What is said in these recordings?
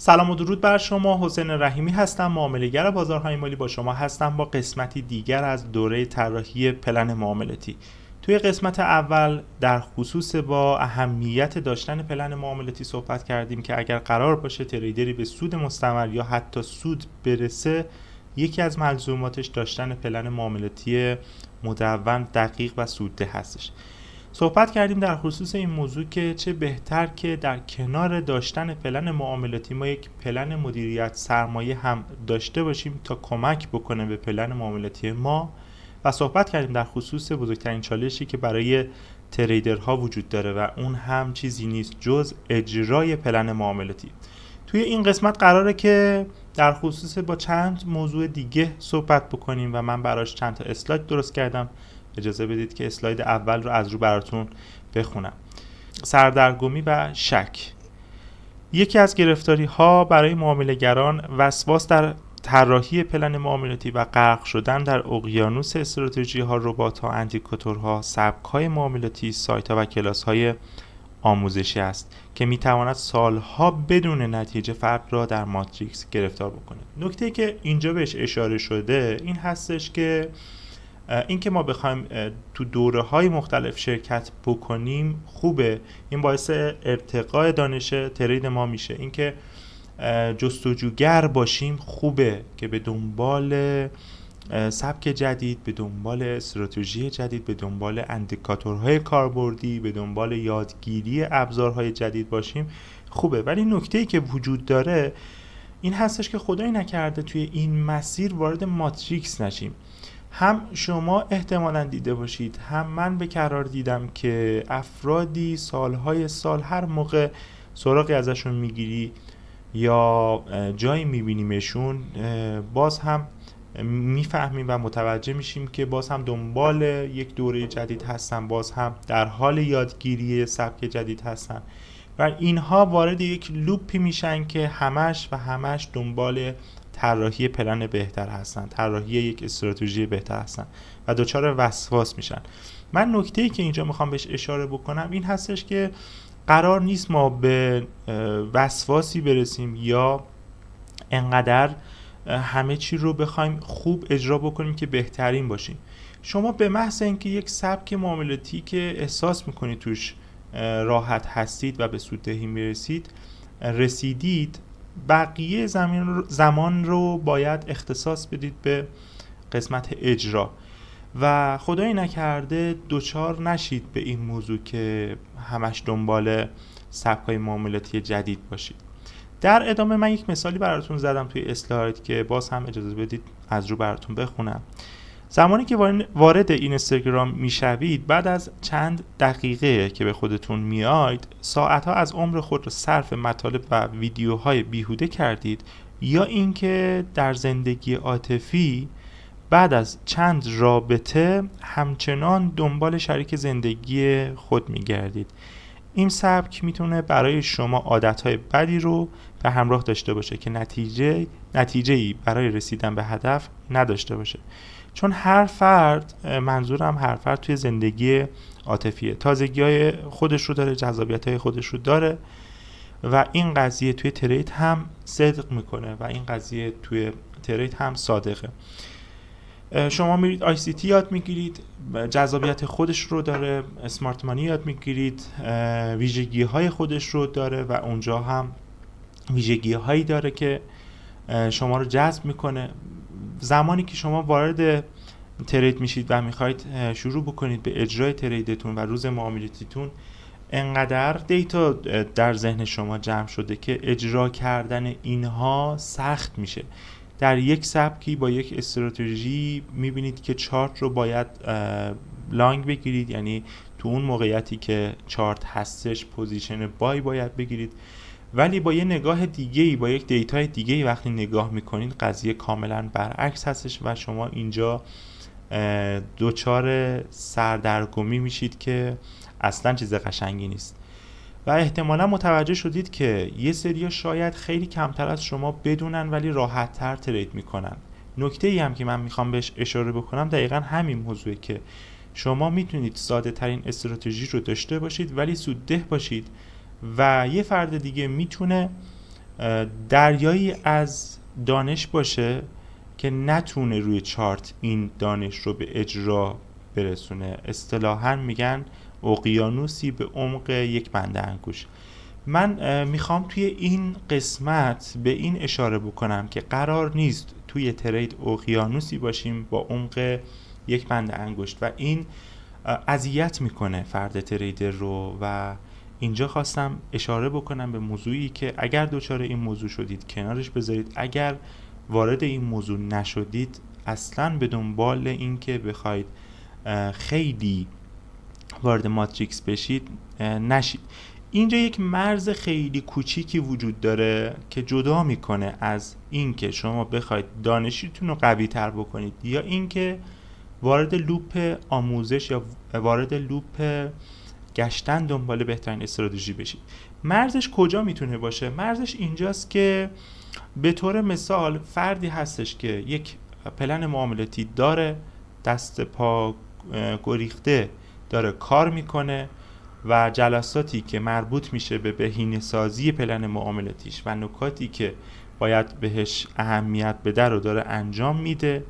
سلام و درود بر شما. حسین رحیمی هستم، معامله‌گر بازارهای مالی. با شما هستم با قسمتی دیگر از دوره طراحی پلن معاملاتی. توی قسمت اول در خصوص با اهمیت داشتن پلن معاملاتی صحبت کردیم که اگر قرار باشه تریدری به سود مستمر یا حتی سود برسه، یکی از ملزوماتش داشتن پلن معاملاتی مدون، دقیق و سودده هستش. صحبت کردیم در خصوص این موضوع که چه بهتر که در کنار داشتن پلن معاملاتی ما یک پلن مدیریت سرمایه هم داشته باشیم تا کمک بکنه به پلن معاملاتی ما، و صحبت کردیم در خصوص بزرگترین چالشی که برای تریدرها وجود داره و اون هم چیزی نیست جز اجرای پلن معاملاتی. توی این قسمت قراره که در خصوص با چند موضوع دیگه صحبت بکنیم و من براش چند تا اسلاید درست کردم. اجازه بدید که اسلاید اول رو از رو براتون بخونم. سردرگمی و شک. یکی از گرفتاری ها برای معامله‌گران وسواس در طراحی پلن معاملاتی و غرق شدن در اقیانوس استراتژی ها، ربات ها، اندیکاتورها، سبک های معاملاتی، سایت ها و کلاس های آموزشی است که می تواند سالها بدون نتیجه فرد را در ماتریکس گرفتار بکنه. نکته که اینجا بهش اشاره شده این هستش که اینکه ما بخوایم تو دوره‌های مختلف شرکت بکنیم خوبه، این باعث ارتقاء دانش ترید ما میشه. اینکه جستجوگر باشیم خوبه که به دنبال سبک جدید، به دنبال استراتژی جدید، به دنبال اندیکاتورهای کاربردی، به دنبال یادگیری ابزارهای جدید باشیم خوبه. ولی نکته‌ای که وجود داره این هستش که خدایی نکرده توی این مسیر وارد ماتریکس نشیم. هم شما احتمالاً دیده باشید، هم من به قرار دیدم که افرادی سالهای سال هر موقع سراغی ازشون میگیری یا جایی میبینیمشون، باز هم میفهمیم و متوجه میشیم که باز هم دنبال یک دوره جدید هستن، باز هم در حال یادگیری سبک جدید هستن و اینها وارد یک لوپی میشن که همش دنبال طراحی پلن بهتر هستن، طراحی یک استراتژی بهتر هستن و دچار وسواس میشن. من نکته‌ای که اینجا میخوام بهش اشاره بکنم این هستش که قرار نیست ما به وسواسی برسیم یا انقدر همه چی رو بخوایم خوب اجرا بکنیم که بهترین باشیم. شما به محض اینکه یک سبک معاملاتی که احساس میکنید توش راحت هستید و به سوددهی میرسید رسیدید، بقیه زمان رو باید اختصاص بدید به قسمت اجرا و خدایی نکرده دوچار نشید به این موضوع که همش دنبال سبکای معاملاتی جدید باشید. در ادامه من یک مثالی براتون زدم توی اسلاید که باز هم اجازه بدید از رو براتون بخونم. زمانی که وارد اینستاگرام میشوید، بعد از چند دقیقه که به خودتون میاید، ساعتها از عمر خود رو صرف مطالب و ویدیوهای بیهوده کردید، یا اینکه در زندگی عاطفی بعد از چند رابطه همچنان دنبال شریک زندگی خود میگردید. این سبک میتونه برای شما عادتهای بدی رو به همراه داشته باشه که نتیجه‌ای برای رسیدن به هدف نداشته باشه، چون هر فرد، منظورم هر فرد توی زندگی عاطفیه، تازگی‌های خودش رو داره، جذابیت‌های خودش رو داره و این قضیه توی ترید هم صدق میکنه و این قضیه توی ترید هم صادقه. شما میرید ICT یاد میگیرید، جذابیت خودش رو داره، اسمارت مانی یاد میگیرید، ویژگی های خودش رو داره و اونجا هم ویژگی هایی داره که شما رو جذب میکنه. زمانی که شما وارد ترید میشید و میخواید شروع بکنید به اجرای تریدتون و روز معاملاتیتون، انقدر دیتا در ذهن شما جمع شده که اجرا کردن اینها سخت میشه. در یک سبکی با یک استراتژی میبینید که چارت رو باید لانگ بگیرید، یعنی تو اون موقعیتی که چارت هستش پوزیشن بای باید بگیرید، ولی با یه نگاه دیگه‌ای، با یک دیتای دیگه‌ای وقتی نگاه میکنید قضیه کاملا برعکس هستش و شما اینجا دوچار سردرگمی میشید که اصلا چیز قشنگی نیست. و احتمالا متوجه شدید که یه سریا شاید خیلی کمتر از شما بدونن ولی راحت تر ترید میکنن. نکته ای هم که من میخوام بهش اشاره بکنم دقیقا همین موضوعه که شما میتونید ساده ترین استراتژی رو داشته باشید ولی سودده باشید و یه فرد دیگه میتونه دریایی از دانش باشه که نتونه روی چارت این دانش رو به اجرا برسونه. اصطلاحاً میگن اقیانوسی به عمق یک بنده انگوش. من میخوام توی این قسمت به این اشاره بکنم که قرار نیست توی ترید اقیانوسی باشیم با عمق یک بنده انگشت و این اذیت میکنه فرد تریدر رو. و اینجا خواستم اشاره بکنم به موضوعی که اگر دچار این موضوع شدید کنارش بذارید. اگر وارد این موضوع نشدید اصلاً به دنبال این که بخواید خیلی وارد ماتریکس بشید نشید. اینجا یک مرز خیلی کوچیکی وجود داره که جدا میکنه از این که شما بخواید دانشیتون رو قوی تر بکنید یا این که وارد لوپ آموزش یا وارد لوپ گشتن دنبال بهترین استراتژی بشید. مرزش کجا میتونه باشه؟ مرزش اینجاست که به طور مثال فردی هستش که یک پلن معاملاتی داره، دست پا گریخته داره کار میکنه و جلساتی که مربوط میشه به بهینه‌سازی پلن معاملاتیش و نکاتی که باید بهش اهمیت بده رو داره انجام میده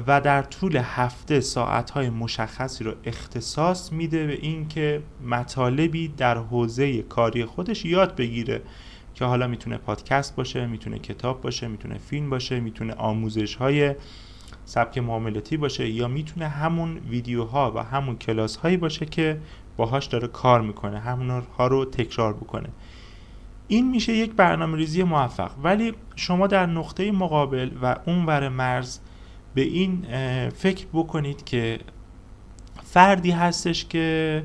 و در طول هفته ساعتهای مشخصی رو اختصاص میده به این که مطالبی در حوزه کاری خودش یاد بگیره که حالا میتونه پادکست باشه، میتونه کتاب باشه، میتونه فیلم باشه، میتونه آموزش‌های سبک معاملاتی باشه یا میتونه همون ویدیوها و همون کلاس هایی باشه که باهاش داره کار میکنه، همونها رو تکرار بکنه. این میشه یک برنامه‌ریزی موفق. ولی شما در نقطه مقابل و اونور مرز به این فکر بکنید که فردی هستش که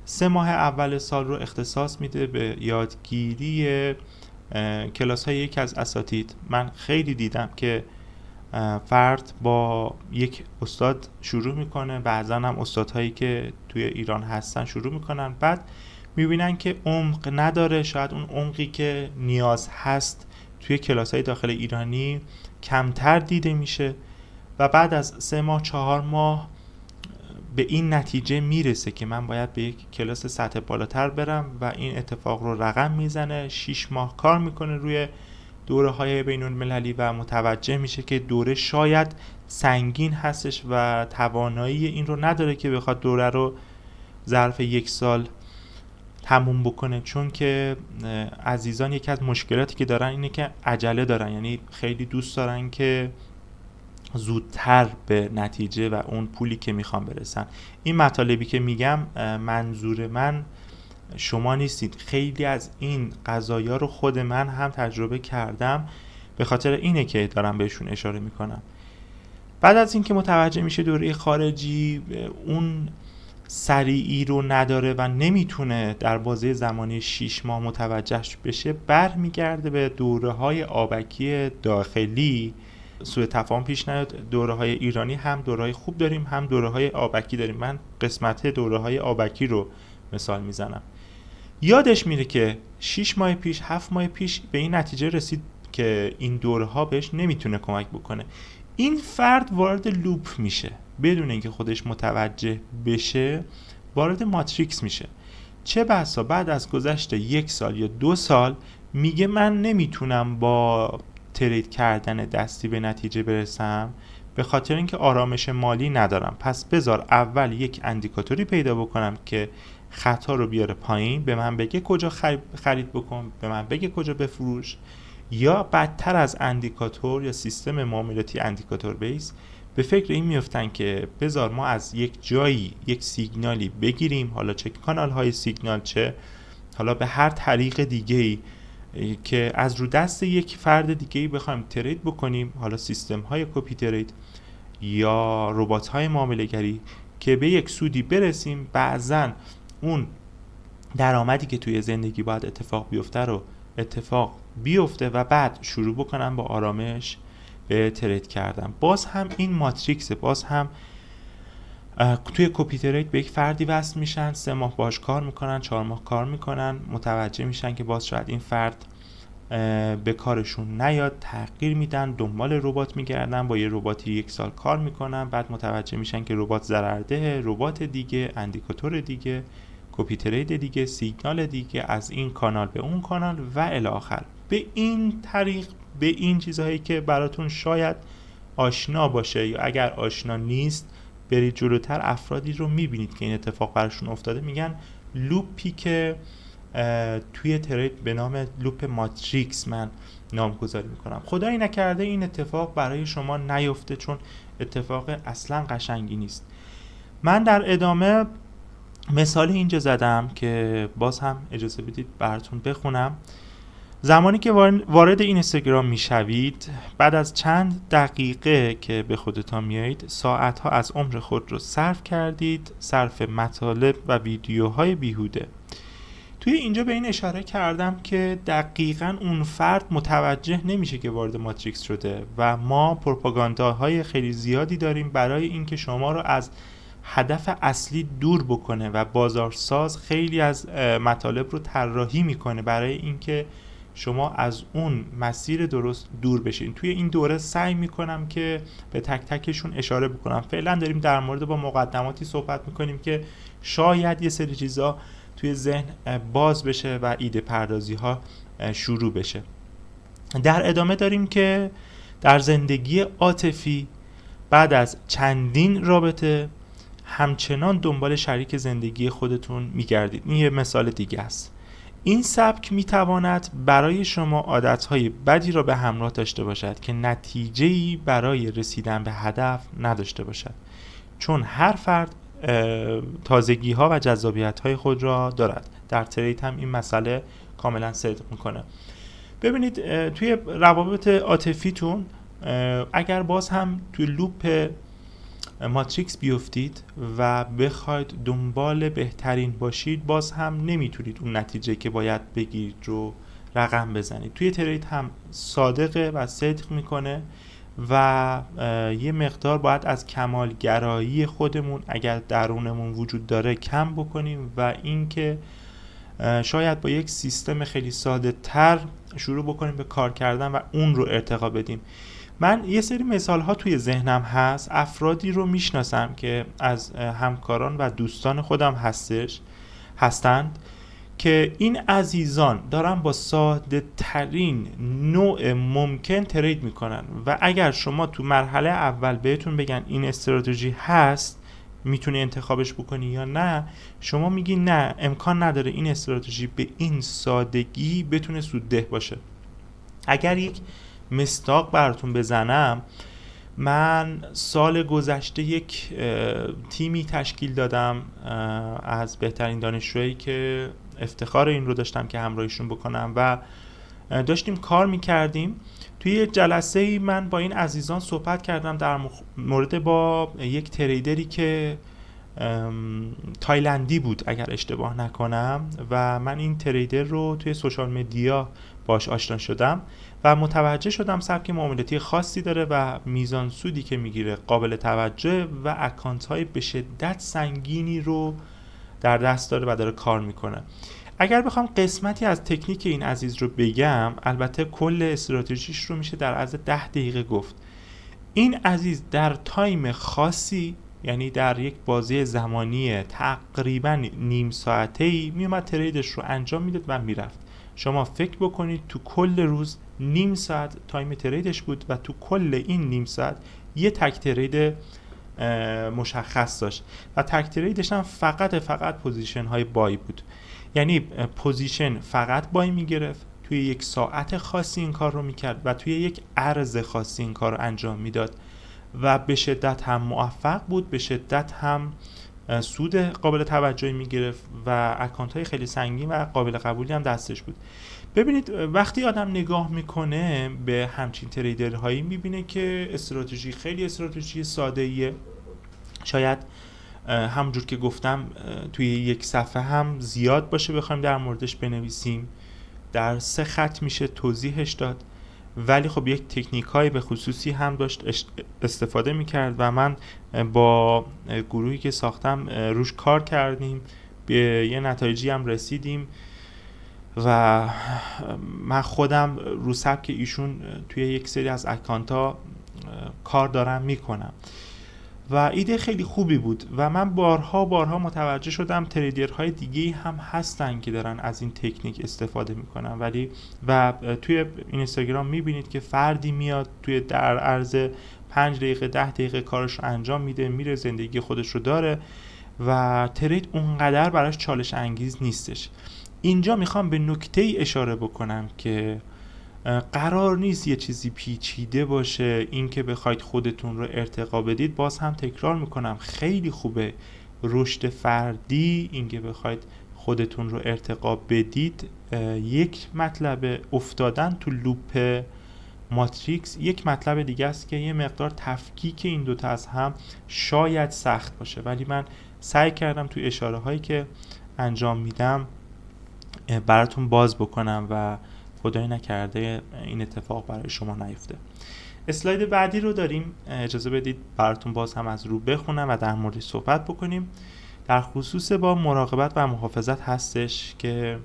3 ماه اول سال رو اختصاص میده به یادگیری کلاس های یکی از اساتید. من خیلی دیدم که فرد با یک استاد شروع میکنه، بعضا هم استادهایی که توی ایران هستن شروع میکنن، بعد میبینن که عمق نداره، شاید اون عمقی که نیاز هست توی کلاس‌های داخل ایرانی کمتر دیده میشه و بعد از 3 ماه 4 ماه به این نتیجه میرسه که من باید به یک کلاس سطح بالاتر برم و این اتفاق رو رقم میزنه. 6 ماه کار میکنه روی دوره های بین المللی و متوجه میشه که دوره شاید سنگین هستش و توانایی این رو نداره که بخواد دوره رو ظرف 1 سال تموم بکنه. چون که عزیزان یکی از مشکلاتی که دارن اینه که عجله دارن، یعنی خیلی دوست دارن که زودتر به نتیجه و اون پولی که میخوان برسن. این مطالبی که میگم منظور من شما نیستید. خیلی از این قضایا رو خود من هم تجربه کردم، به خاطر اینه که دارم بهشون اشاره میکنم. بعد از اینکه متوجه میشه دوره خارجی اون سریعی رو نداره و نمیتونه در بازه زمانی 6 ماه متوجه بشه، برمیگرده به دوره های آبکی داخلی. سوء تفاهم پیش نیاد، دوره های ایرانی هم دوره های خوب داریم، هم دوره های آبکی داریم. من قسمت دوره های آبکی رو مثال میزنم. یادش میره که 6 ماه پیش 7 ماه پیش به این نتیجه رسید که این دوره ها بهش نمیتونه کمک بکنه. این فرد وارد لوپ میشه، بدون اینکه خودش متوجه بشه وارد ماتریکس میشه. چه بسا بعد از گذشت 1 سال یا 2 سال میگه من نمیتونم با ترید کردن دستی به نتیجه برسم به خاطر اینکه آرامش مالی ندارم. پس بذار اول یک اندیکاتوری پیدا بکنم که خطا رو بیاره پایین، به من بگه کجا خرید بکن، به من بگه کجا بفروش، یا بدتر از اندیکاتور یا سیستم معاملاتی اندیکاتور بیس به فکر این میفتن که بذار ما از یک جایی یک سیگنالی بگیریم، حالا چه کانال های سیگنال، چه حالا به هر طریق دیگه‌ای که از رو دست یک فرد دیگه‌ای بخوایم ترید بکنیم، حالا سیستم های کپی ترید یا ربات های معامله گری، که به یک سودی برسیم. بعضن اون درآمدی که توی زندگی باید اتفاق بیفته رو اتفاق بیفته و بعد شروع بکنم با آرامش به ترید کردن. باز هم این ماتریکس، باز هم توی کپی ترید به یک فردی وصل میشن، 3 ماه باش کار میکنن، 4 ماه کار میکنن، متوجه میشن که باز شاید این فرد به کارشون نیاد، تغییر میدن، دنبال ربات میگردن، با یه رباتی 1 سال کار میکنن، بعد متوجه میشن که ربات ضررده، ربات دیگه، اندیکاتور دیگه، کپی ترید دیگه، سیگنال دیگه از این کانال به اون کانال و الی آخر. به این طریق به این چیزهایی که براتون شاید آشنا باشه یا اگر آشنا نیست برید جلوتر افرادی رو میبینید که این اتفاق براشون افتاده، میگن لوپی که توی ترید به نام لوپ ماتریکس من نامگذاری میکنم. خدایی نکرده این اتفاق برای شما نیفته، چون اتفاق اصلا قشنگی نیست. من در ادامه مثالی اینجا زدم که باز هم اجازه بدید براتون بخونم. زمانی که وارد این اینستاگرام میشوید، بعد از چند دقیقه که به خودتان میایید، ساعتها از عمر خود رو صرف کردید، صرف مطالب و ویدیوهای بیهوده. توی اینجا به این اشاره کردم که دقیقاً اون فرد متوجه نمیشه که وارد ماتریکس شده و ما پروپاگانداهای خیلی زیادی داریم برای اینکه شما رو از هدف اصلی دور بکنه و بازارساز خیلی از مطالب رو طراحی میکنه برای اینکه شما از اون مسیر درست دور بشین. توی این دوره سعی میکنم که به تک تکشون اشاره بکنم. فعلا داریم در مورد با مقدماتی صحبت میکنیم که شاید یه سری چیزا توی ذهن باز بشه و ایده پردازی ها شروع بشه. در ادامه داریم که در زندگی عاطفی بعد از چندین رابطه همچنان دنبال شریک زندگی خودتون میگردید. این یه مثال دیگه است. این سبک میتواند برای شما عادتهای بدی را به همراه داشته باشد که نتیجه‌ای برای رسیدن به هدف نداشته باشد، چون هر فرد تازگی ها و جذابیت های خود را دارد. در ترید هم این مسئله کاملا صدق میکنه. ببینید توی روابط عاطفیتون اگر باز هم توی لوپ ماتریکس بیفتید و بخواید دنبال بهترین باشید، باز هم نمیتونید اون نتیجه که باید بگیرید رو رقم بزنید. توی ترید هم صادقه و صدق میکنه و یه مقدار باید از کمالگرایی خودمون اگر درونمون وجود داره کم بکنیم و اینکه شاید با یک سیستم خیلی ساده تر شروع بکنیم به کار کردن و اون رو ارتقا بدیم. من یه سری مثال ها توی ذهنم هست، افرادی رو میشناسم که از همکاران و دوستان خودم هستند که این عزیزان دارن با ساده ترین نوع ممکن ترید میکنن و اگر شما تو مرحله اول بهتون بگن این استراتژی هست میتونی انتخابش بکنی یا نه، شما میگی نه، امکان نداره این استراتژی به این سادگی بتونه سودده باشه. اگر یک مصداق براتون بزنم، من سال گذشته یک تیمی تشکیل دادم از بهترین دانشجویی که افتخار این رو داشتم که همراهیشون بکنم و داشتیم کار میکردیم. توی جلسه من با این عزیزان صحبت کردم در مورد با یک تریدری که تایلندی بود اگر اشتباه نکنم و من این تریدر رو توی سوشال مدیا باش آشنا شدم و متوجه شدم سبک معاملاتی خاصی داره و میزان سودی که میگیره قابل توجه و اکانت های به شدت سنگینی رو در دست داره و داره کار میکنه. اگر بخوام قسمتی از تکنیک این عزیز رو بگم، البته کل استراتژیش رو میشه در عرض 10 دقیقه گفت. این عزیز در تایم خاصی، یعنی در یک بازی زمانی تقریبا نیم ساعته‌ای میومد تریدش رو انجام میداد و میرفت. شما فکر بکنید تو کل روز نیم ساعت تایم تریدش بود و تو کل این نیم ساعت یه تک ترید مشخص داشت و تک تریدش هم فقط پوزیشن های بای بود. یعنی پوزیشن فقط بای میگرفت، توی یک ساعت خاصی این کار رو میکرد و توی یک عرض خاصی این کار رو انجام میداد و به شدت هم موفق بود، به شدت هم سود قابل توجهی میگرفت و اکانت های خیلی سنگین و قابل قبولی هم دستش بود. ببینید وقتی آدم نگاه میکنه به همچین تریدرهایی میبینه که استراتژی خیلی استراتژی ساده‌ایه. شاید همونجور که گفتم توی یک صفحه هم زیاد باشه بخوایم در موردش بنویسیم، در 3 خط میشه توضیحش داد، ولی خب یک تکنیکایی به خصوصی هم داشت استفاده میکرد و من با گروهی که ساختم روش کار کردیم، به یه نتایجی هم رسیدیم و من خودم رو سبک ایشون توی یک سری از اکانت ها کار دارم میکنم و ایده خیلی خوبی بود و من بارها متوجه شدم تریدرهای دیگه هم هستن که دارن از این تکنیک استفاده میکنن، ولی و توی اینستاگرام میبینید که فردی میاد توی در عرض 5 دقیقه 10 دقیقه کارش رو انجام میده، میره زندگی خودش رو داره و ترید اونقدر براش چالش انگیز نیستش. اینجا میخوام به نکته ای اشاره بکنم که قرار نیست یه چیزی پیچیده باشه، این که بخواید خودتون رو ارتقا بدید. باز هم تکرار میکنم خیلی خوبه رشد فردی، این که بخواید خودتون رو ارتقا بدید یک مطلب، افتادن تو لوپ ماتریکس یک مطلب دیگه است که یه مقدار تفکیک این دوتا از هم شاید سخت باشه، ولی من سعی کردم توی اشاره هایی که انجام میدم براتون باز بکنم و خدای نکرده این اتفاق برای شما نیفته. اسلاید بعدی رو داریم، اجازه بدید براتون باز هم از رو بخونم و در موردش صحبت بکنیم. در خصوص با مراقبت و محافظت هستش که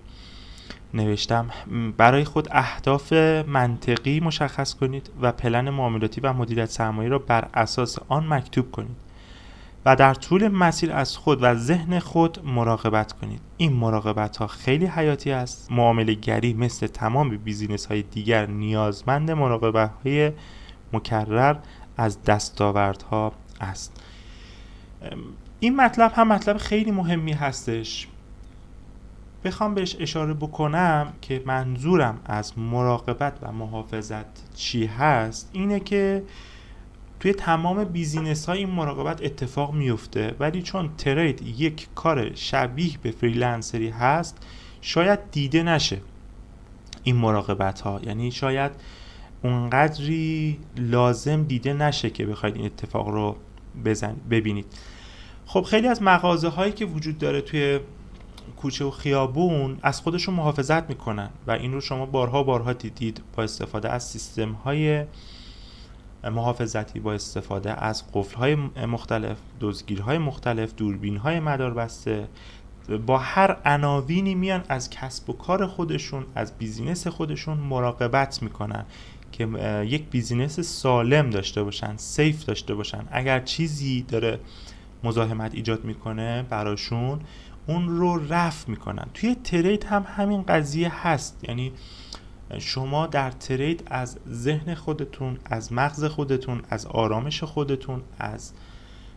نوشتم برای خود اهداف منطقی مشخص کنید و پلن معاملاتی و مدیریت سرمایه را بر اساس آن مکتوب کنید و در طول مسیر از خود و ذهن خود مراقبت کنید. این مراقبت ها خیلی حیاتی است. معامله گری مثل تمام بیزینس های دیگر نیازمند مراقبت های مکرر از دستاوردها است. این مطلب هم مطلب خیلی مهمی هستش. بخوام بهش اشاره بکنم که منظورم از مراقبت و محافظت چی هست، اینه که توی تمام بیزینس ها این مراقبت اتفاق میفته، ولی چون ترید یک کار شبیه به فریلنسری هست شاید دیده نشه این مراقبت ها، یعنی شاید اونقدری لازم دیده نشه که بخواید این اتفاق رو ببینید. خب خیلی از مغازه هایی که وجود داره توی کوچه و خیابون از خودشون محافظت میکنن و این رو شما بارها دیدید با استفاده از سیستم های محافظتی، با استفاده از قفل‌های مختلف، دزدگیرهای مختلف، دوربین‌های مداربسته، با هر عناوینی میان از کسب و کار خودشون، از بیزینس خودشون مراقبت میکنن که یک بیزینس سالم داشته باشن، سیف داشته باشن. اگر چیزی داره مزاحمت ایجاد میکنه براشون اون رو رفع میکنن. توی ترید هم همین قضیه هست، یعنی شما در ترید از ذهن خودتون، از مغز خودتون، از آرامش خودتون، از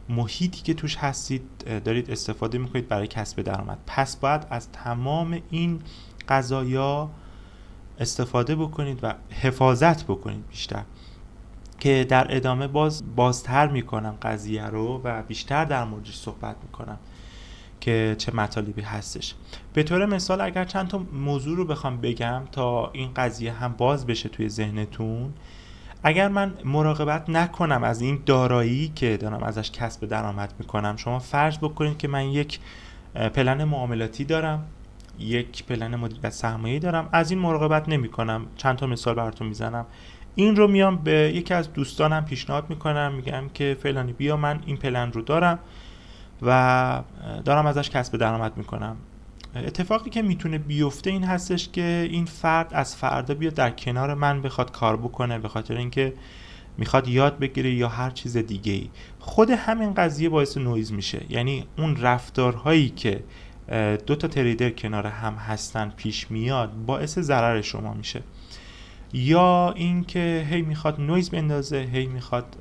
محیطی که توش هستید دارید استفاده میکنید برای کسب درآمد. پس باید از تمام این قضایا استفاده بکنید و حفاظت بکنید بیشتر، که در ادامه بازتر میکنم قضیه رو و بیشتر در موردش صحبت میکنم که چه مطالبی هستش. به طور مثال اگر چند تا موضوع رو بخوام بگم تا این قضیه هم باز بشه توی ذهنتون، اگر من مراقبت نکنم از این دارایی که دارم ازش کسب درآمد میکنم، شما فرض بکنید که من یک پلن معاملاتی دارم، یک پلن مدیریت سرمایه‌ای دارم، از این مراقبت نمیکنم. چند تا مثال براتون میزنم. این رو میام به یکی از دوستانم پیشنهاد میکنم، میگم که فلانی بیا من این پلن رو دارم و دارم ازش کسب درآمد میکنم. اتفاقی که میتونه بیفته این هستش که این فرد از فردا بیاد در کنار من بخواد کار بکنه، به خاطر اینکه میخواد یاد بگیره یا هر چیز دیگه ای. خود همین قضیه باعث نویز میشه، یعنی اون رفتارهایی که دو تا تریدر کنار هم هستن پیش میاد باعث ضرر شما میشه، یا اینکه هی میخواد نویز بندازه، هی میخواد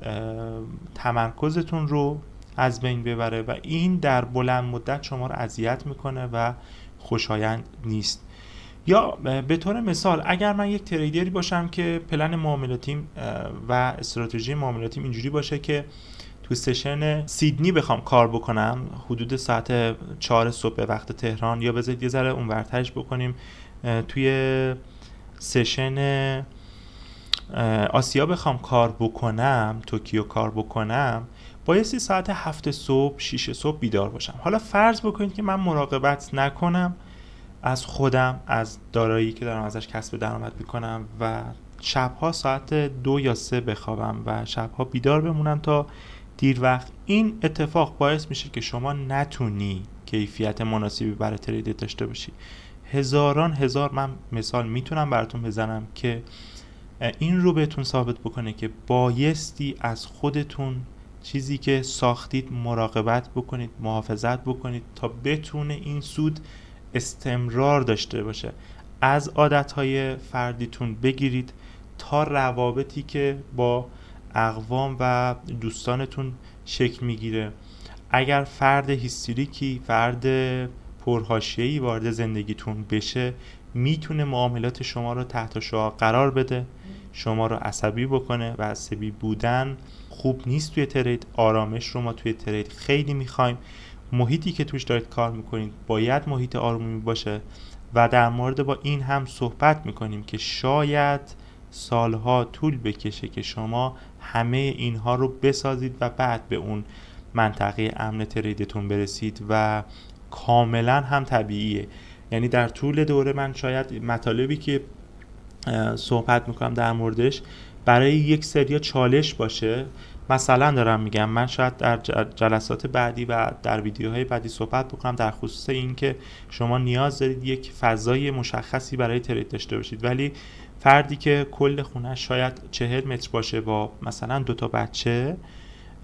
تمرکزتون رو از بین ببره و این در بلند مدت شما رو اذیت میکنه و خوشایند نیست. یا به طور مثال اگر من یک تریدری باشم که پلن معاملاتیم و استراتژی معاملاتیم اینجوری باشه که تو سشن سیدنی بخوام کار بکنم حدود ساعت 4 صبح به وقت تهران، یا بذارید یه ذره اونورترش بکنیم توی سشن آسیا بخوام کار بکنم، توکیو کار بکنم، بایستی ساعت 7 صبح 6 صبح بیدار باشم. حالا فرض بکنید که من مراقبت نکنم از خودم، از دارایی که دارم ازش کسب درآمد میکنم و شبها ساعت 2 یا 3 بخوابم و شبها بیدار بمونم تا دیر وقت. این اتفاق باعث میشه که شما نتونی کیفیت مناسبی برای ترید داشته باشی. هزار من مثال میتونم براتون بزنم که این رو بهتون ثابت بکنه که بایستی از خودتون چیزی که ساختید مراقبت بکنید، محافظت بکنید تا بتونه این سود استمرار داشته باشه. از عادتهای فردیتون بگیرید تا روابطی که با اقوام و دوستانتون شکل میگیره. اگر فرد هیستریکی، فرد پرحاشیه‌ای وارد زندگیتون بشه، میتونه معاملات شما رو تحت شعاع قرار بده، شما رو عصبی بکنه و عصبی بودن خوب نیست توی ترید. آرامش رو ما توی ترید خیلی میخوایم. محیطی که توش دارید کار میکنید باید محیط آرومی باشه و در مورد با این هم صحبت میکنیم که شاید سالها طول بکشه که شما همه اینها رو بسازید و بعد به اون منطقه امن تریدتون برسید و کاملا هم طبیعیه. یعنی در طول دوره من شاید مطالبی که صحبت میکنم در موردش برای یک سری چالش باشه. مثلا دارم میگم من شاید در جلسات بعدی و در ویدیوهای بعدی صحبت بکنم در خصوص این که شما نیاز دارید یک فضای مشخصی برای ترید داشته باشید، ولی فردی که کل خونه شاید 40 متر باشه با مثلا 2 بچه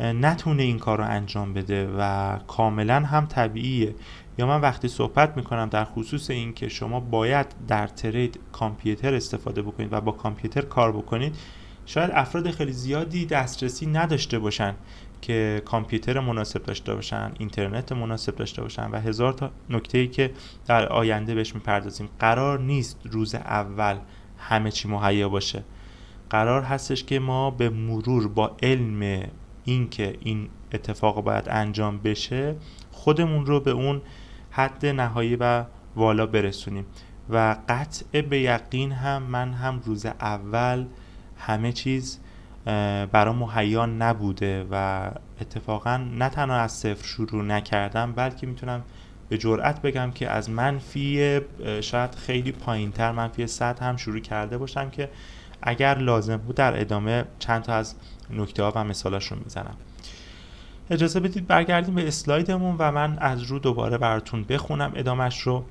نتونه این کار رو انجام بده و کاملا هم طبیعیه. یا من وقتی صحبت میکنم در خصوص این که شما باید در ترید کامپیوتر استفاده بکنید و با کامپیوتر کار بکنید، شاید افراد خیلی زیادی دسترسی نداشته باشن که کامپیوتر مناسب داشته باشن، اینترنت مناسب داشته باشن و هزار تا نکته‌ای که در آینده بهش میپردازیم. قرار نیست روز اول همه چی مهیا باشه. قرار هستش که ما به مرور با علم این که این اتفاق باید انجام بشه خودمون رو به اون حد نهایی و والا برسونیم. و قطع به یقین هم من هم روز اول همه چیز برام مهیا نبوده و اتفاقا نه تنها از صفر شروع نکردم، بلکه میتونم به جرئت بگم که از منفی شاید خیلی پایینتر، منفی 100 هم شروع کرده باشم که اگر لازم بود در ادامه چند تا از نکته ها و مثالاش رو میزنم. اجازه بدید برگردیم به اسلایدمون و من از رو دوباره براتون بخونم ادامش رو.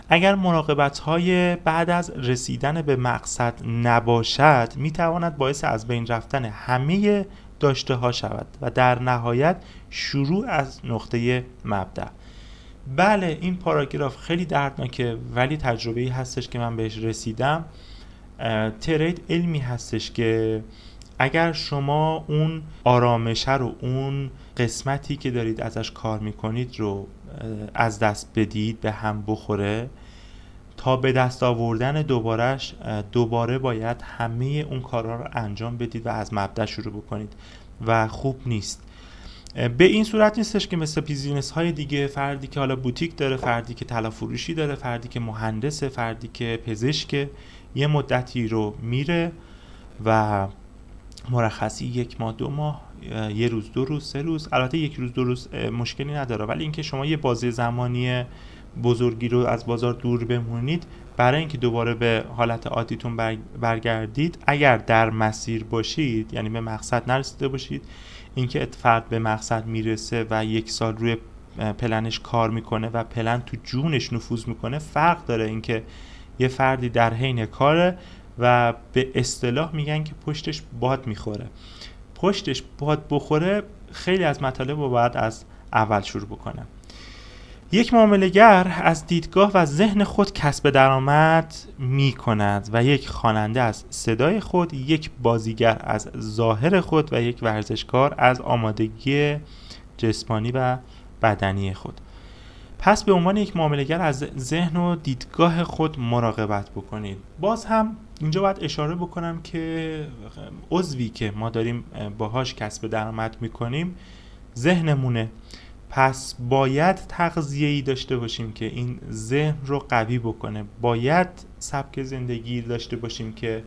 اگر مراقبت های بعد از رسیدن به مقصد نباشد میتواند باعث از بین رفتن همه داشته ها شود و در نهایت شروع از نقطه مبدأ. بله این پاراگراف خیلی دردناکه ولی تجربه‌ای هستش که من بهش رسیدم. ترید علمی هستش که اگر شما اون آرامشه رو، اون قسمتی که دارید ازش کار میکنید رو از دست بدید، به هم بخوره، تا به دست آوردن دوباره باید همه اون کارها رو انجام بدید و از مبدأ شروع بکنید و خوب نیست. به این صورت نیستش که مثل بیزینس های دیگه فردی که حالا بوتیک داره، فردی که طلا فروشی داره، فردی که مهندسه، فردی که پزشکه، یه مدتی رو میره و مرخصی 1 ماه 2 ماه، 1 روز 2 روز 3 روز، البته 1 روز 2 روز مشکلی نداره، ولی اینکه شما یه بازه زمانی بزرگی رو از بازار دور بمونید برای اینکه دوباره به حالت عادیتون برگردید، اگر در مسیر باشید، یعنی به مقصد نرسیده باشید، اینکه فرد به مقصد میرسه و 1 سال روی پلنش کار میکنه و پلن تو جونش نفوذ میکنه، فرق داره. اینکه یه فردی در حین کاره و به اصطلاح میگن که پشتش باد میخوره. پشتش باد بخوره خیلی از مطالب رو باید از اول شروع بکنه. یک معامله‌گر از دیدگاه و ذهن خود کسب درآمد می‌کند و یک خواننده از صدای خود، یک بازیگر از ظاهر خود و یک ورزشکار از آمادگی جسمانی و بدنی خود. پس به عنوان یک معامله‌گر از ذهن و دیدگاه خود مراقبت بکنید. باز هم اینجا باید اشاره بکنم که عضوی که ما داریم باهاش کسب درآمد می‌کنیم ذهنمونه. پس باید تغذیه‌ای داشته باشیم که این ذهن رو قوی بکنه. باید سبک زندگی داشته باشیم که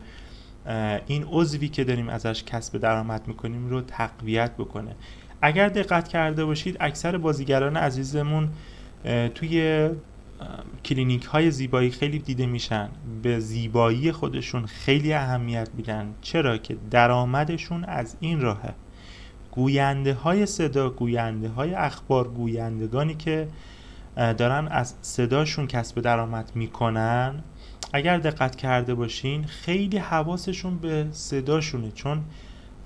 این عضوی که داریم ازش کسب درآمد میکنیم رو تقویت بکنه. اگر دقت کرده باشید اکثر بازیگران عزیزمون توی کلینیک های زیبایی خیلی دیده میشن، به زیبایی خودشون خیلی اهمیت میدن. چرا؟ که درآمدشون از این راهه. گوینده های صدا، گوینده های اخبار، گویندگانی که دارن از صداشون کسب درآمد میکنن، اگر دقت کرده باشین خیلی حواسشون به صداشونه، چون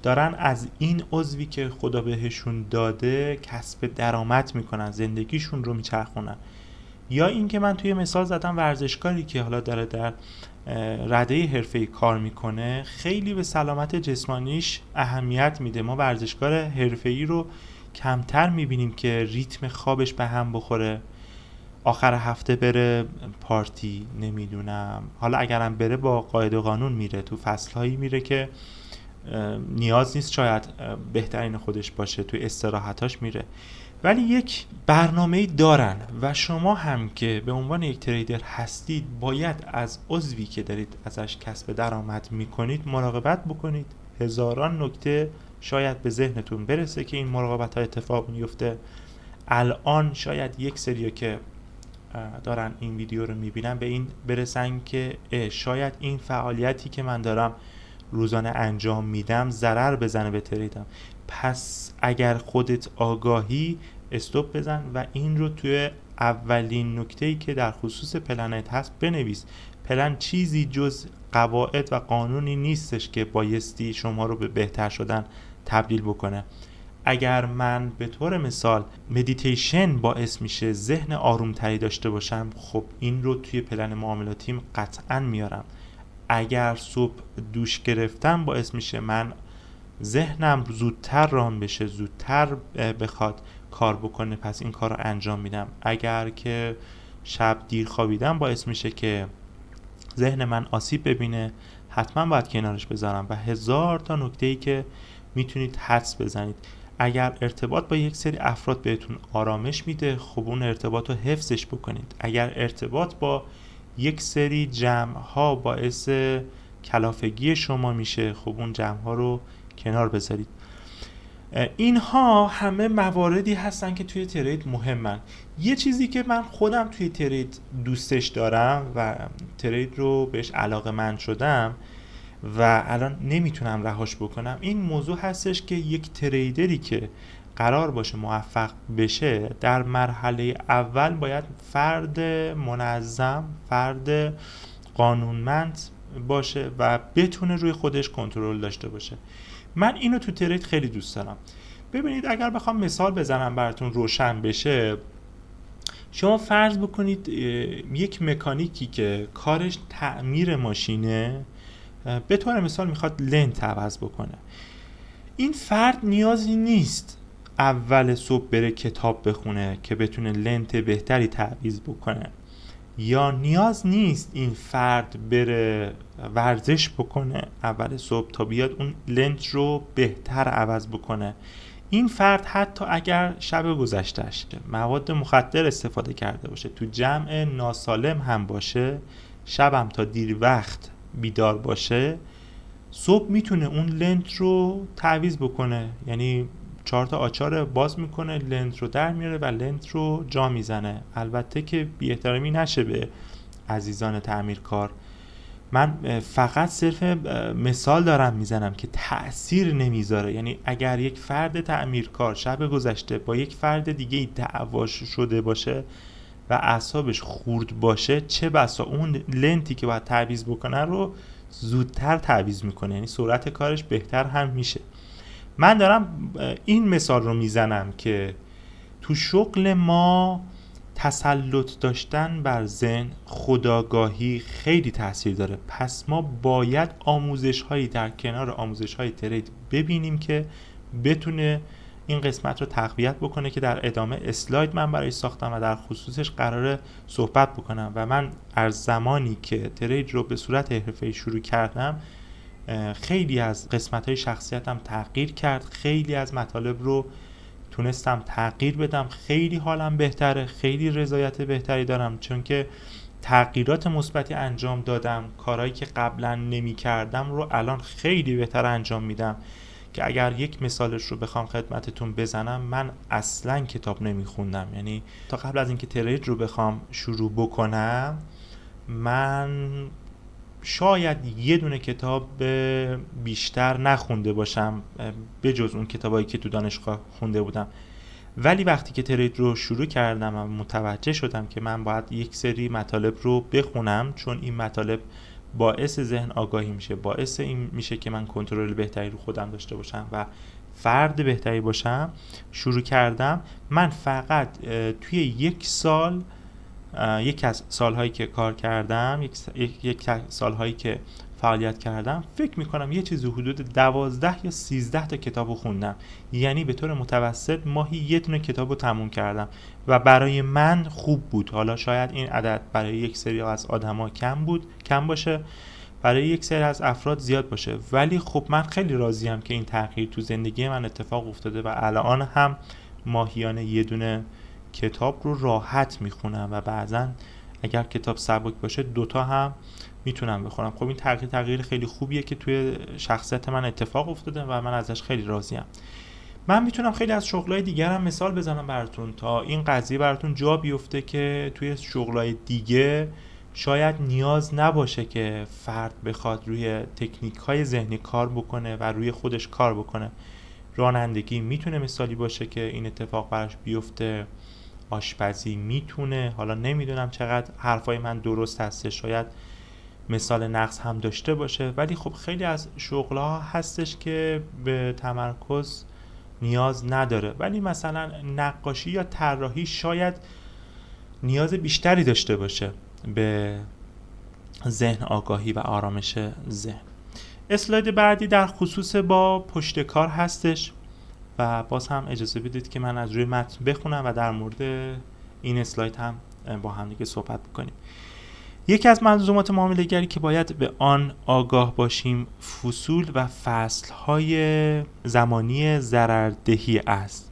دارن از این عضوی که خدا بهشون داده کسب درآمد میکنن، زندگیشون رو میچرخونن. یا این که من توی مثال زدم ورزشکاری که حالا داره در رده حرفه‌ای کار میکنه خیلی به سلامت جسمانیش اهمیت میده. ما ورزشکار حرفه‌ای رو کمتر میبینیم که ریتم خوابش به هم بخوره، آخر هفته بره پارتی، نمیدونم حالا اگرم بره با قاعده و قانون میره، تو فصلهایی میره که نیاز نیست شاید بهترین خودش باشه، توی استراحتاش میره، ولی یک برنامه‌ای دارن و شما هم که به عنوان یک تریدر هستید باید از عضوی که دارید ازش کسب درآمد میکنید مراقبت بکنید. هزاران نکته شاید به ذهنتون برسه که این مراقبت ها اتفاق میفته. الان شاید یک سریو که دارن این ویدیو رو میبینن به این برسن که شاید این فعالیتی که من دارم روزانه انجام میدم ضرر بزنه به تریدم. پس اگر خودت آگاهی استوب بزن و این رو توی اولین نکته‌ای که در خصوص پلنت هست بنویس. پلن چیزی جز قواعد و قانونی نیستش که بایستی شما رو به بهتر شدن تبدیل بکنه. اگر من به طور مثال مدیتیشن باعث میشه ذهن آرومتری داشته باشم، خب این رو توی پلن معاملاتیم قطعا میارم. اگر صبح دوش گرفتم باعث میشه من ذهنم زودتر رام بشه، زودتر بخواد کار بکنه، پس این کار رو انجام میدم. اگر که شب دیر خوابیدم باعث میشه که ذهن من آسیب ببینه، حتما باید کنارش بذارم. و هزار تا نکته‌ای که میتونید حدس بزنید. اگر ارتباط با یک سری افراد بهتون آرامش میده، خب اون ارتباط رو حفظش بکنید. اگر ارتباط با یک سری جمع ها باعث کلافگی شما میشه، خب اون جمع ها رو کنار بذارید. اینها همه مواردی هستن که توی ترید مهمن. یه چیزی که من خودم توی ترید دوستش دارم و ترید رو بهش علاقه‌مند شدم و الان نمیتونم رهاش بکنم، این موضوع هستش که یک تریدری که قرار باشه موفق بشه در مرحله اول باید فرد منظم، فرد قانونمند باشه و بتونه روی خودش کنترل داشته باشه. من اینو تو ترید خیلی دوست دارم. ببینید اگر بخوام مثال بزنم براتون روشن بشه، شما فرض بکنید یک مکانیکی که کارش تعمیر ماشینه به طور مثال میخواد لنت عوض بکنه. این فرد نیازی نیست اول صبح بره کتاب بخونه که بتونه لنت بهتری تعویض بکنه، یا نیاز نیست این فرد بره ورزش بکنه اول صبح تا بیاد اون لنت رو بهتر عوض بکنه. این فرد حتی اگر شب گذشتهش مواد مخدر استفاده کرده باشه، تو جمع ناسالم هم باشه، شبم تا دیر وقت بیدار باشه، صبح میتونه اون لنت رو تعویض بکنه. یعنی 4 تا آچار باز میکنه، لنت رو در میاره و لنت رو جا میزنه. البته که بی احترامی نشه به عزیزان تعمیرکار، من فقط صرف مثال دارم میزنم که تأثیر نمیذاره. یعنی اگر یک فرد تعمیرکار شب گذشته با یک فرد دیگه دعوا شده باشه و اعصابش خورد باشه، چه بسا اون لنتی که باید تعویض بکنه رو زودتر تعویض میکنه، یعنی سرعت کارش بهتر هم میشه. من دارم این مثال رو میزنم که تو شغل ما تسلط داشتن بر ذهن، خودآگاهی خیلی تاثیر داره. پس ما باید آموزش هایی در کنار آموزش های ترید ببینیم که بتونه این قسمت رو تقویت بکنه که در ادامه اسلاید من برای ساختم و در خصوصش قراره صحبت بکنم. و من از زمانی که ترید رو به صورت حرفه‌ای شروع کردم خیلی از قسمت های شخصیتم تغییر کرد، خیلی از مطالب رو تونستم تغییر بدم، خیلی حالم بهتره، خیلی رضایت بهتری دارم، چون که تغییرات مثبتی انجام دادم. کارهایی که قبلا نمی کردم رو الان خیلی بهتر انجام میدم. که اگر یک مثالش رو بخوام خدمتتون بزنم، من اصلا کتاب نمی خوندم. یعنی تا قبل از اینکه ترید رو بخوام شروع بکنم من شاید یه دونه کتاب بیشتر نخونده باشم به جز اون کتابایی که تو دانشگاه خونده بودم. ولی وقتی که ترید رو شروع کردم و متوجه شدم که من باید یک سری مطالب رو بخونم، چون این مطالب باعث ذهن آگاهی میشه، باعث این میشه که من کنترل بهتری رو خودم داشته باشم و فرد بهتری باشم، شروع کردم من فقط توی یک سال، یک از سالهایی که کار کردم، یک سالهایی که فعالیت کردم، فکر میکنم یه چیزی حدود 12 یا 13 تا کتاب رو خوندم. یعنی به طور متوسط ماهی یه دونه کتاب رو تموم کردم و برای من خوب بود. حالا شاید این عدد برای یک سری از آدما کم باشه، برای یک سری از افراد زیاد باشه، ولی خب من خیلی راضیم که این تغییر تو زندگی من اتفاق افتاده و الان هم ماهیانه یه دونه کتاب رو راحت میخونم و بعضن اگر کتاب سبک باشه 2 تا هم میتونم بخونم. خب این تغییر خیلی خوبیه که توی شخصیت من اتفاق افتاده و من ازش خیلی راضیم. من میتونم خیلی از شغلای دیگر هم مثال بزنم براتون تا این قضیه براتون جا بیفته که توی شغلای دیگه شاید نیاز نباشه که فرد بخواد روی تکنیک‌های ذهنی کار بکنه و روی خودش کار بکنه. رانندگی میتونه مثالی باشه که این اتفاق براش بیفته، آشپزی میتونه، حالا نمیدونم چقدر حرفای من درست هسته، شاید مثال نقص هم داشته باشه، ولی خب خیلی از شغل‌ها هستش که به تمرکز نیاز نداره، ولی مثلا نقاشی یا طراحی شاید نیاز بیشتری داشته باشه به ذهن آگاهی و آرامش ذهن. اسلاید بعدی در خصوص با پشت کار هستش و باز هم اجازه بدید که من از روی متن بخونم و در مورد این اسلاید هم با هم دیگه صحبت بکنیم. یکی از ملزومات معامله‌گری که باید به آن آگاه باشیم فصول و فصل‌های زمانی ضرردهی است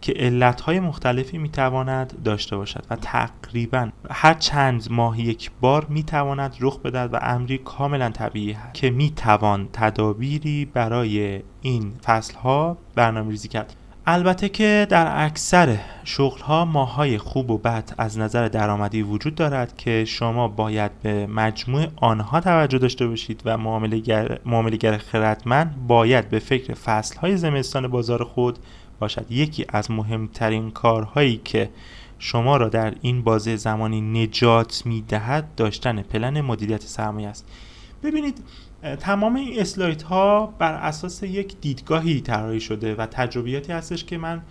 که علت‌های مختلفی می‌تواند داشته باشد و تقریباً هر چند ماه یک بار می‌تواند رخ بدهد و امری کاملاً طبیعی است که می‌توان تدابیری برای این فصل‌ها برنامه‌ریزی کرد. البته که در اکثر شغل‌ها ماه‌های خوب و بد از نظر درآمدی وجود دارد که شما باید به مجموع آنها توجه داشته باشید و معامله‌گر خردمند باید به فکر فصل‌های زمستان بازار خود باشد. یکی از مهمترین کارهایی که شما را در این بازه زمانی نجات می‌دهد داشتن پلن مدیریت سرمایه است. ببینید تمام این اسلاید ها بر اساس یک دیدگاهی طراحی شده و تجربیاتی هستش که من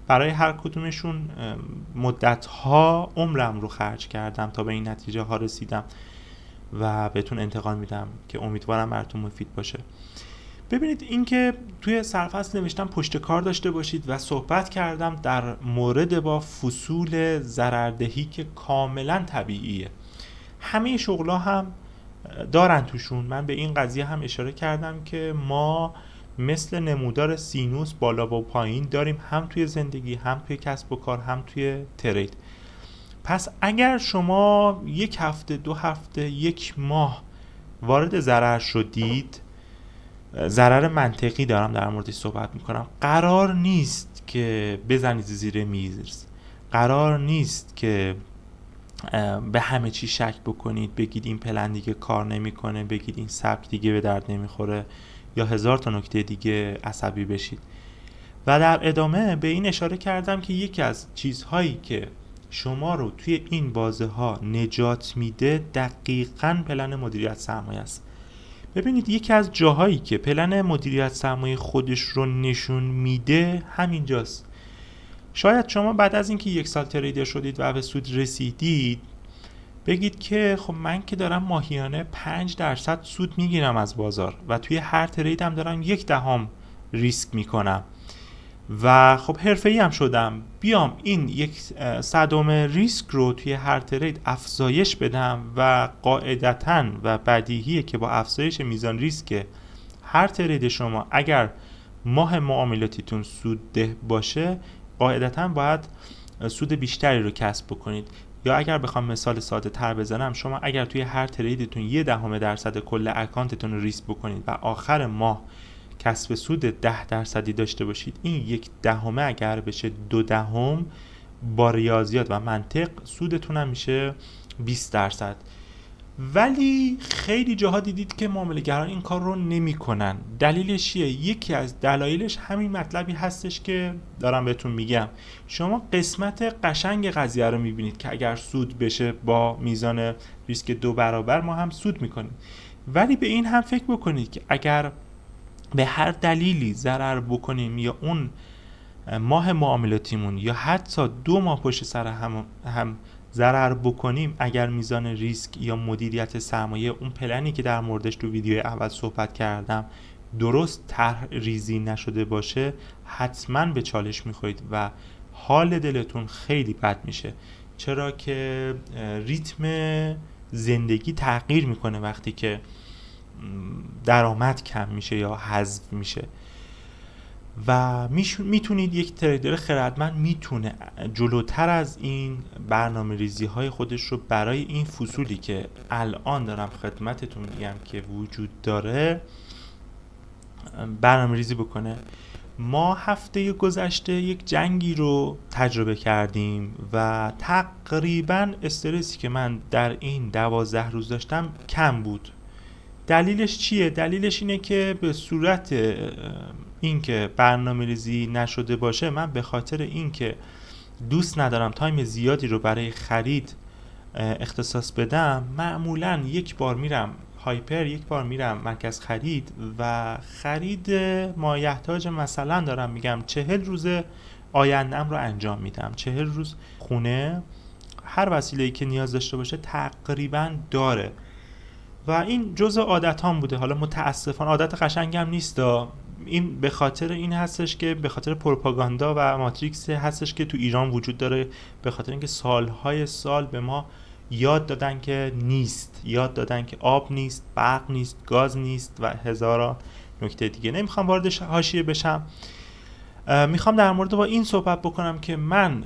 برای هر کدومشون مدت ها عمرم رو خرج کردم تا به این نتیجه ها رسیدم و بهتون انتقال میدم که امیدوارم براتون مفید باشه. ببینید این که توی سرفصل نوشتم پشت کار داشته باشید و صحبت کردم در مورد با فصول ضرردهی که کاملا طبیعیه. همه شغل‌ها هم دارن توشون. من به این قضیه هم اشاره کردم که ما مثل نمودار سینوس بالا و پایین داریم، هم توی زندگی، هم توی کسب و کار، هم توی ترید. پس اگر شما 1 هفته، 2 هفته، 1 ماه وارد ضرر شدید، ضرر منطقی دارم در موردش صحبت میکنم، قرار نیست که بزنید زیر میز، قرار نیست که به همه چی شک بکنید، بگید این پلن دیگه کار نمیکنه، بگید این سبک دیگه به درد نمیخوره یا 1000 تا نکته دیگه عصبی بشید. و در ادامه به این اشاره کردم که یکی از چیزهایی که شما رو توی این بازه ها نجات میده دقیقاً پلن مدیریت سرمایه است. ببینید یکی از جاهایی که پلن مدیریت سرمایه خودش رو نشون میده همینجاست. شاید شما بعد از اینکه 1 سال تریدر شدید و به سود رسیدید بگید که خب من که دارم ماهیانه 5% سود میگیرم از بازار و توی هر تریدم دارم 0.1 ریسک میکنم و خب حرفه‌ای هم شدم، بیام این 1/100 ریسک رو توی هر ترید افزایش بدم و قاعدتاً و بدیهیه که با افزایش میزان ریسک هر ترید شما اگر ماه معاملاتیتون سود ده باشه قاعدتاً باید سود بیشتری رو کسب بکنید. یا اگر بخوام مثال ساده تر بزنم، شما اگر توی هر تریدتون 0.1% کل اکانتتون رو ریسک بکنید و آخر ماه کسب سود 10% داشته باشید، این 0.1 اگر بشه 0.2 با ریاضیات و منطق سودتون هم میشه 20%. ولی خیلی جاها دیدید که معامله‌گران این کار رو نمی‌کنن. دلیلش چیه؟ یکی از دلایلش همین مطلبی هستش که دارم بهتون میگم. شما قسمت قشنگ قضیه رو میبینید که اگر سود بشه با میزان ریسک 2 برابر ما هم سود میکنیم. ولی به این هم فکر بکنید که اگر به هر دلیلی ضرر بکنیم یا اون ماه معاملاتیمون یا حتی 2 ماه پشت سر هم ضرر بکنیم، اگر میزان ریسک یا مدیریت سرمایه اون پلنی که در موردش تو ویدیو اول صحبت کردم درست طرح ریزی نشده باشه، حتما به چالش میخورید و حال دلتون خیلی بد میشه. چرا که ریتم زندگی تغییر میکنه وقتی که درآمد کم میشه یا حذف میشه و میتونید یک تریدر خردمند میتونه جلوتر از این برنامه ریزی های خودش رو برای این فصولی که الان دارم خدمتتون میگم که وجود داره برنامه ریزی بکنه. ما هفته گذشته یک جنگی رو تجربه کردیم و تقریبا استرسی که من در این 12 روز داشتم کم بود. دلیلش چیه؟ دلیلش اینه که به صورت اینکه برنامه ریزی نشده باشه، من به خاطر اینکه دوست ندارم تایم زیادی رو برای خرید اختصاص بدم، معمولا یک بار میرم هایپر، یک بار میرم مرکز خرید و خرید مایحتاج، مثلا دارم میگم 40 روز آیندهم رو انجام میدم. 40 روز خونه هر وسیله‌ای که نیاز داشته باشه تقریبا داره و این جزء عادتام بوده. حالا متاسفانه عادت قشنگم نیست، این به خاطر این هستش که به خاطر پروپاگاندا و ماتریکس هستش که تو ایران وجود داره، به خاطر اینکه سالهای سال به ما یاد دادن که نیست، یاد دادن که آب نیست، برق نیست، گاز نیست و هزارا نکته دیگه. نمیخوام وارد حاشیه بشم، میخوام در مورد با این صحبت بکنم که من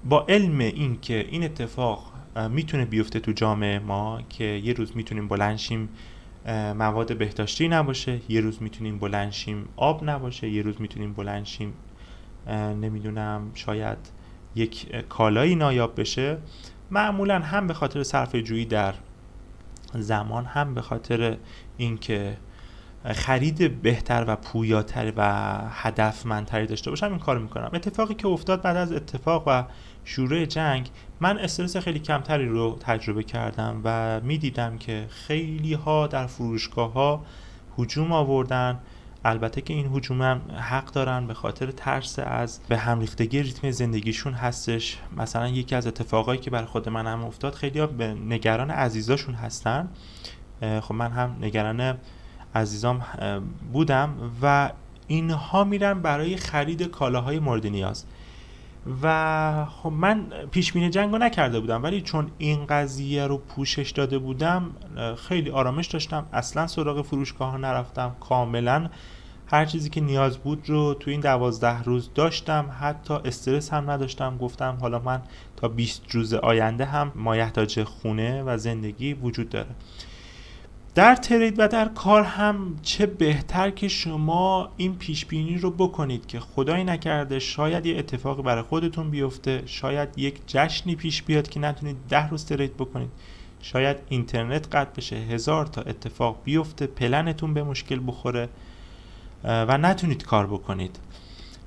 با علم این که این اتفاق میتونه بیفته تو جامعه ما، که یه روز میتونیم بلند شیم مواد بهداشتی نباشه، یه روز میتونیم بلند شیم آب نباشه، یه روز میتونیم بلند شیم نمیدونم شاید یک کالایی نایاب بشه، معمولا هم به خاطر صرفه جویی در زمان، هم به خاطر اینکه خرید بهتر و پویاتر و هدفمندتری داشته باشم این کارو میکنم. اتفاقی که افتاد بعد از اتفاق و شروع جنگ، من استرس خیلی کمتری رو تجربه کردم و میدیدم که خیلی ها در فروشگاه ها هجوم آوردن. البته که این هجوم هم حق دارن، به خاطر ترس از به هم ریختگی ریتم زندگیشون هستش. مثلا یکی از اتفاقایی که برای خود من هم افتاد، خیلی ها به نگران عزیزاشون هستن. خب من هم نگران عزیزام بودم و اینها میرن برای خرید کالاهای مورد نیاز و خب من پیش بینی جنگو نکرده بودم، ولی چون این قضیه رو پوشش داده بودم خیلی آرامش داشتم، اصلا سراغ فروشگاه ها نرفتم، کاملا هر چیزی که نیاز بود رو تو این 12 روز داشتم، حتی استرس هم نداشتم. گفتم حالا من تا 20 روز آینده هم مایحتاج خونه و زندگی وجود داره. در ترید و در کار هم چه بهتر که شما این پیش بینی رو بکنید که خدای نکرده شاید یه اتفاقی برای خودتون بیفته، شاید یک جشنی پیش بیاد که نتونید 10 روز ترید بکنید، شاید اینترنت قطع بشه، 1000 تا اتفاق بیفته، پلنتون به مشکل بخوره و نتونید کار بکنید.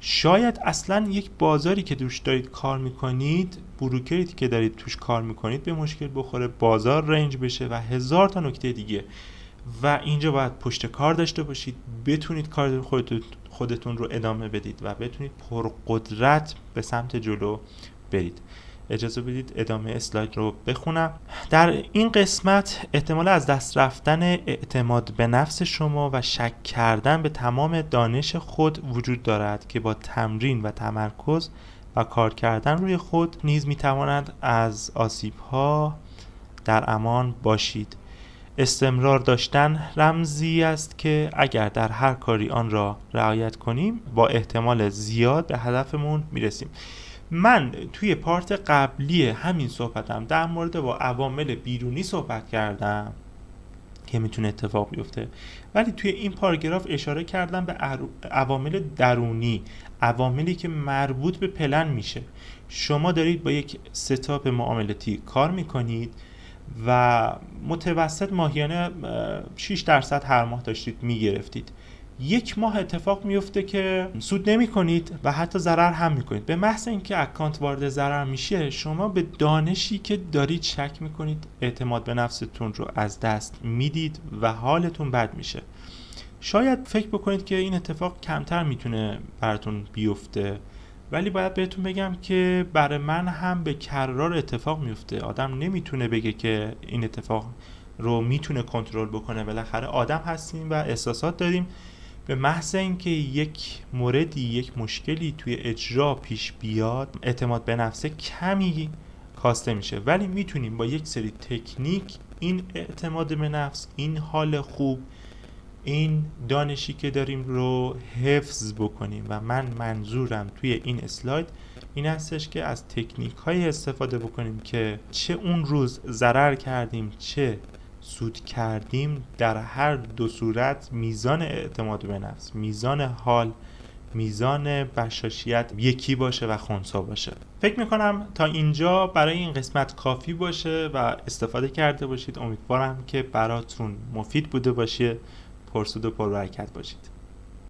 شاید اصلا یک بازاری که توش دارید کار میکنید، بروکری که دارید توش کار میکنید به مشکل بخوره، بازار رنج بشه و 1000 تا نکته دیگه و اینجا باید پشت کار داشته باشید، بتونید کار خودتون رو ادامه بدید و بتونید پرقدرت به سمت جلو برید. اجازه بدید ادامه اسلاید رو بخونم. در این قسمت احتمال از دست رفتن اعتماد به نفس شما و شک کردن به تمام دانش خود وجود دارد که با تمرین و تمرکز و کار کردن روی خود نیز میتواند از آسیب‌ها در امان باشید. استمرار داشتن رمزی است که اگر در هر کاری آن را رعایت کنیم با احتمال زیاد به هدفمون میرسیم. من توی پارت قبلی همین صحبتم در مورد با عوامل بیرونی صحبت کردم که میتونه اتفاق بیفته، ولی توی این پاراگراف اشاره کردم به عوامل درونی، عواملی که مربوط به پلن میشه. شما دارید با یک ستاپ معاملاتی کار میکنید و متوسط ماهیانه 6% هر ماه داشتید میگرفتید. 1 ماه اتفاق میفته که سود نمی کنید و حتی ضرر هم می کنید. به محض اینکه اکانت وارد ضرر میشه، شما به دانشی که دارید شک میکنید، اعتماد به نفستون رو از دست میدید و حالتون بد میشه. شاید فکر بکنید که این اتفاق کمتر میتونه براتون بیفته، ولی باید بهتون بگم که برای من هم به کررار اتفاق میفته. آدم نمیتونه بگه که این اتفاق رو میتونه کنترل بکنه، بالاخره آدم هستیم و احساسات داریم. به محض اینکه یک موردی، یک مشکلی توی اجرا پیش بیاد، اعتماد به نفس کمی کاسته میشه، ولی میتونیم با یک سری تکنیک این اعتماد به نفس، این حال خوب، این دانشی که داریم رو حفظ بکنیم. و من منظورم توی این اسلاید این هستش که از تکنیک های استفاده بکنیم که چه اون روز ضرر کردیم چه سود کردیم، در هر دو صورت میزان اعتماد به نفس، میزان حال، میزان بشاشیت یکی باشه و خنثی باشه. فکر میکنم تا اینجا برای این قسمت کافی باشه و استفاده کرده باشید. امیدوارم که براتون مفید بوده باشه. پرسود و پربرکت باشید.